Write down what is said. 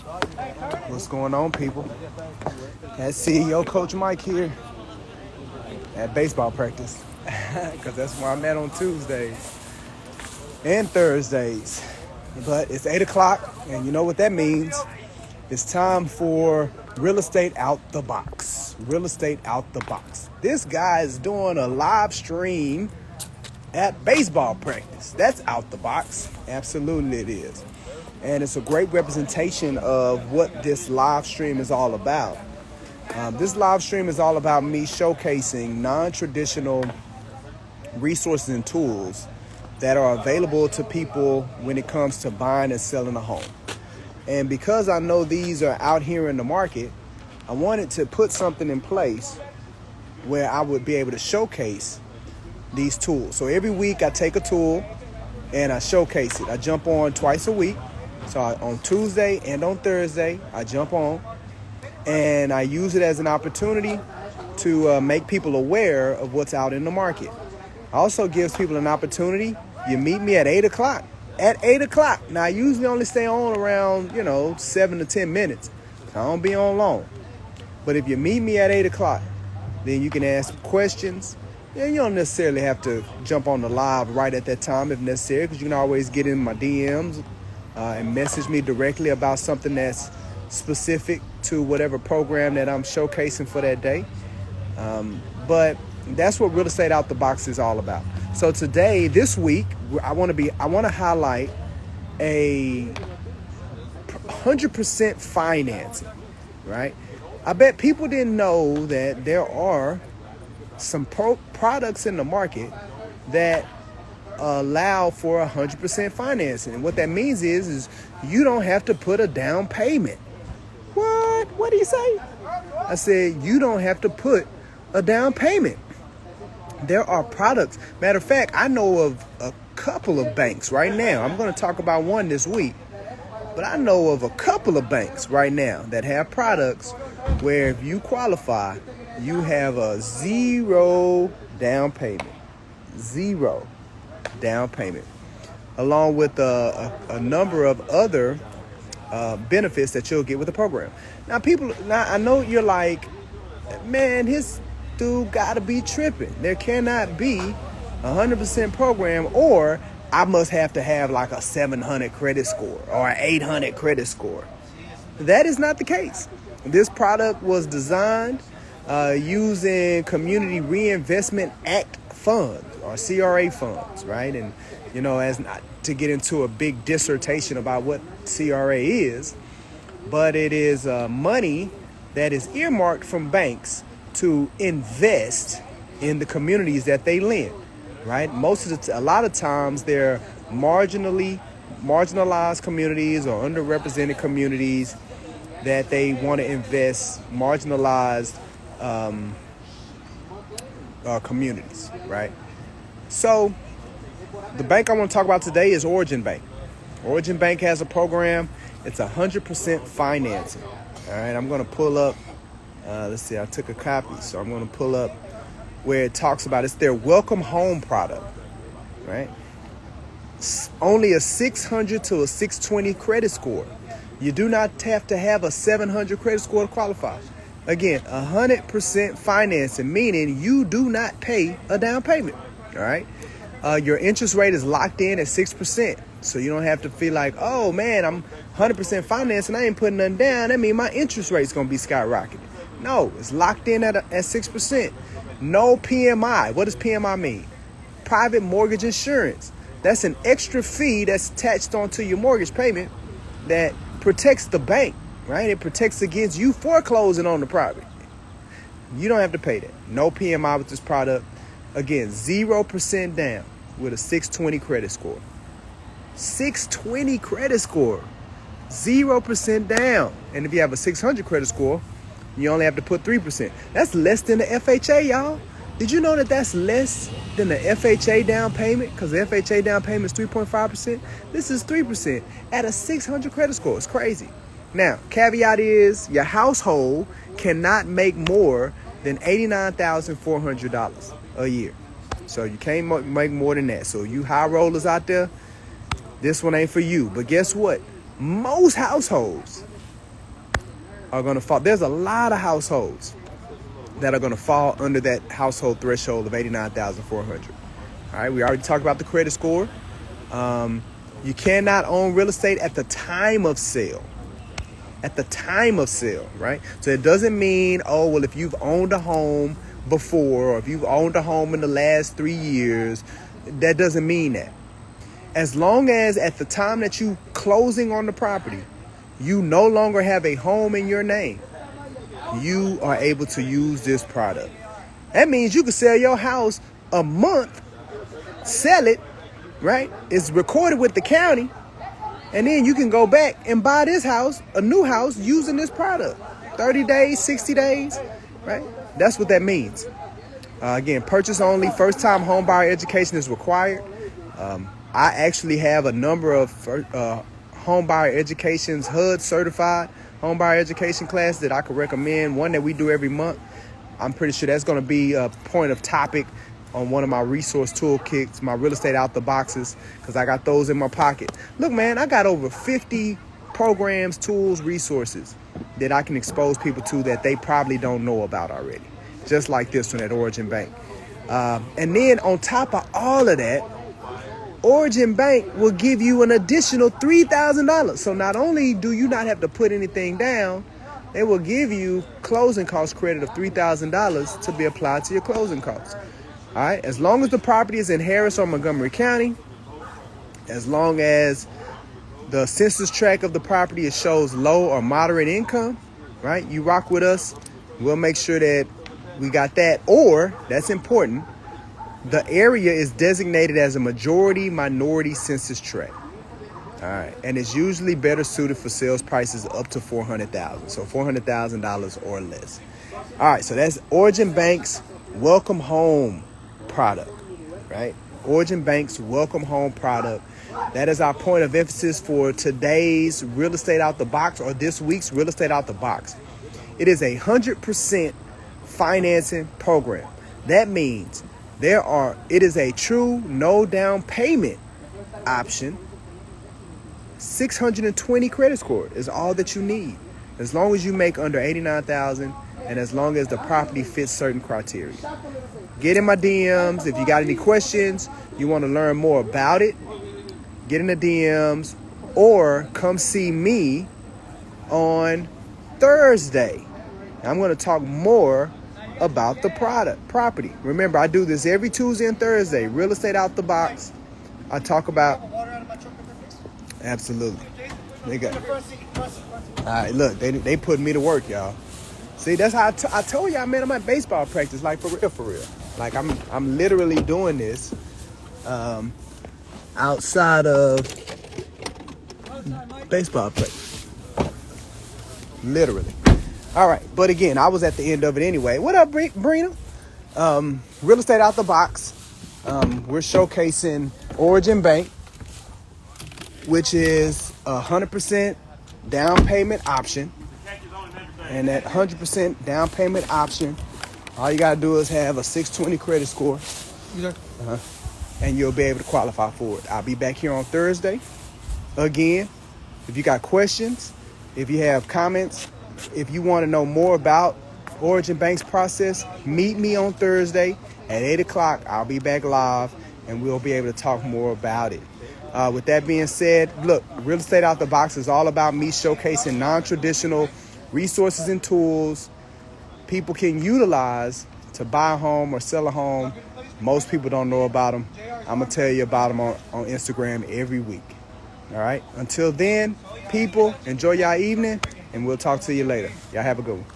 What's going on, people? That CEO Coach Mike here at baseball practice, because that's where I'm at on Tuesdays and Thursdays. But it's 8 o'clock, and you know what that means. It's time for real estate out the box. Real estate out the box. This guy is doing a live stream at baseball practice. That's out the box. Absolutely it is. And it's a great representation of what this live stream is all about. This live stream is all about me showcasing non-traditional resources and tools that are available to people when it comes to buying and selling a home. And because I know these are out here in the market, I wanted to put something in place where I would be able to showcase these tools. So every week I take a tool and I showcase it. I jump on twice a week. So on Tuesday and on Thursday, I jump on and I use it as an opportunity to make people aware of what's out in the market. Also gives people an opportunity. You meet me at 8 o'clock. At 8 o'clock. Now, I usually only stay on around, 7 to 10 minutes. I don't be on long. But if you meet me at 8 o'clock, then you can ask questions. And you don't necessarily have to jump on the live right at that time if necessary, because you can always get in my DMs and message me directly about something that's specific to whatever program that I'm showcasing for that day. But that's what Real Estate Out the Box is all about. So today, this week, I want to highlight a 100% financing, right? I bet people didn't know that there are some products in the market that allow for 100% financing. And what that means is you don't have to put a down payment. What do you say? I said you don't have to put a down payment. There are products. Matter of fact, I know of a couple of banks right now. I'm going to talk about one this week. But I know of a couple of banks right now that have products where if you qualify, you have a zero down payment. Zero down payment. Along with a number of other benefits that you'll get with the program. Now, I know you're like, man, his dude gotta be tripping. There cannot be 100% program, or I must have to have like a 700 credit score or an 800 credit score. That is not the case. This product was designed using Community Reinvestment Act funds or CRA funds, right? And as not to get into a big dissertation about what CRA is, but it is money that is earmarked from banks to invest in the communities that they lend, right? A lot of times they're marginalized communities or underrepresented communities that they want to invest marginalized communities, right? So the bank I want to talk about today is Origin Bank. Origin Bank has a program. It's 100% financing. All right, I'm going to pull up. Let's see, I took a copy, so I'm going to pull up where it talks about it's their welcome home product, right? Only a 600 to a 620 credit score. You do not have to have a 700 credit score to qualify. Again, 100% financing, meaning you do not pay a down payment, all right? Your interest rate is locked in at 6%. So you don't have to feel like, oh man, I'm 100% financed and I ain't putting nothing down. That means my interest rate's going to be skyrocketing. No, it's locked in at 6%. No PMI. What does PMI mean? Private mortgage insurance. That's an extra fee that's attached onto your mortgage payment that protects the bank, right? It protects against you foreclosing on the property. You don't have to pay that. No PMI with this product. Again, 0% down with a 620 credit score. 620 credit score. 0% down. And if you have a 600 credit score, you only have to put 3%. That's less than the FHA, y'all. Did you know that that's less than the FHA down payment? Because the FHA down payment is 3.5%. This is 3% at a 600 credit score. It's crazy. Now, caveat is your household cannot make more than $89,400 a year. So you can't make more than that. So you high rollers out there, this one ain't for you. But guess what? Most households are going to fall. There's a lot of households that are going to fall under that household threshold of $89,400. All right, we already talked about the credit score. You cannot own real estate at the time of sale. At the time of sale, right? So it doesn't mean, oh, well, if you've owned a home before, or if you've owned a home in the last 3 years, that doesn't mean that. As long as at the time that you closing on the property, you no longer have a home in your name, you are able to use this product. That means you can sell your house a month, sell it, right? It's recorded with the county, and then you can go back and buy this house, a new house, using this product. 30 days, 60 days, right? That's what that means. Again, purchase only, first time home buyer education is required. I actually have a number of home buyer educations, HUD certified home buyer education class that I could recommend. One that we do every month. I'm pretty sure that's going to be a point of topic on one of my resource toolkits, my real estate out the boxes, because I got those in my pocket. Look, man, I got over 50 programs, tools, resources that I can expose people to that they probably don't know about already, just like this one at Origin Bank. And then on top of all of that, Origin Bank will give you an additional $3,000. So not only do you not have to put anything down, they will give you closing cost credit of $3,000 to be applied to your closing costs. All right, as long as the property is in Harris or Montgomery County, as long as the census tract of the property shows low or moderate income, right? You rock with us. We'll make sure that we got that. Or, that's important, the area is designated as a majority minority census tract. All right, and it's usually better suited for sales prices up to $400,000, so $400,000 or less. All right, so that's Origin Bank's Welcome Home product, right? Origin Bank's Welcome Home product. That is our point of emphasis for today's Real Estate Out the Box, or this week's Real Estate Out the Box. It is a 100% financing program. That means it is a true no down payment option. 620 credit score is all that you need, as long as you make under 89,000 and as long as the property fits certain criteria. Get in my DMs if you got any questions, you want to learn more about it. Get in the DMs or come see me on Thursday. I'm going to talk more about the property. Remember, I do this every Tuesday and Thursday. Real Estate Out the Box. I talk about. Absolutely. They got. All right, look, they put me to work, y'all. See, that's how I told y'all, man. I'm at baseball practice, like for real. Like I'm literally doing this outside of baseball practice. Literally. All right, but again, I was at the end of it anyway. What up, Brina? Real Estate Out the Box. We're showcasing Origin Bank, which is a 100% down payment option. And that 100% down payment option, all you got to do is have a 620 credit score. And you'll be able to qualify for it. I'll be back here on Thursday. Again, if you got questions, if you have comments, if you want to know more about Origin Bank's process, meet me on Thursday at 8 o'clock. I'll be back live and we'll be able to talk more about it. With that being said, look, Real Estate Out the Box is all about me showcasing non-traditional resources and tools people can utilize to buy a home or sell a home. Most people don't know about them. I'm going to tell you about them on Instagram every week. All right. Until then, people, enjoy y'all evening, and we'll talk to you later. Y'all have a good one.